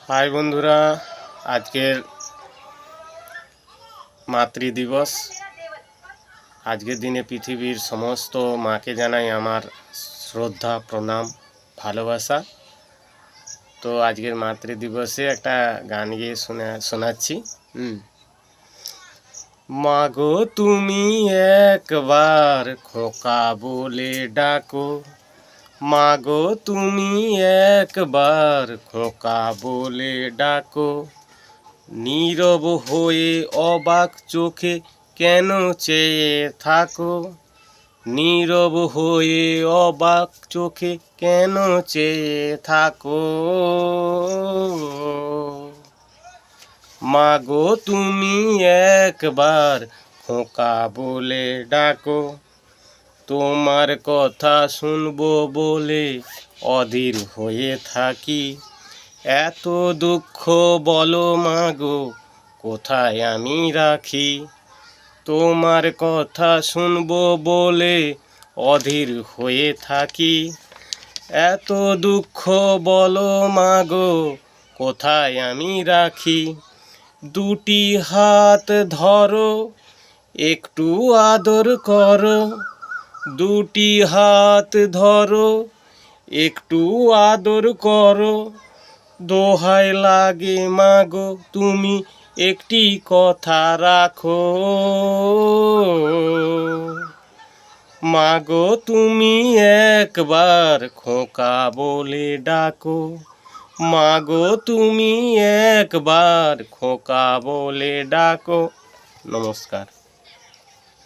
High বন্ধুরা, আজকের মাতৃদিবস। আজকের দিনে পৃথিবীর সমস্ত মাকে জানাই আমার শ্রদ্ধা, প্রণাম, ভালোবাসা। তো আজকের মাতৃদিবসে একটা গান গিয়ে শোনাচ্ছি। মাগো তুমি একবার খোকা বলে ডাকো, মাগো তুমি একবার খোকা বলে ডাকো, নীরব হয়ে অবাক চোখে কেন চেয়ে থাকো, নীরব হয়ে অবাক চোখে কেন চেয়ে থাকো। মাগো তুমি একবার খোকা বলে ডাকো, তোমার কথা শুনবো বলে অধীর হয়ে থাকি। এত দুঃখ বলো মাগো কোথায় আমি রাখি, তোমার কথা শুনবো বলে অধীর হয়ে থাকি। এত দুঃখ বলো মাগো কোথায় আমি রাখি, দুটি হাত ধরো একটু আদর করো, দুটি হাত ধরো একটু আদর করো, দোহাই লাগে মাগো তুমি একটি কথা রাখো। মাগো তুমি একবার খোকা বলে ডাকো, মাগো তুমি একবার খোকা বলে ডাকো। নমস্কার।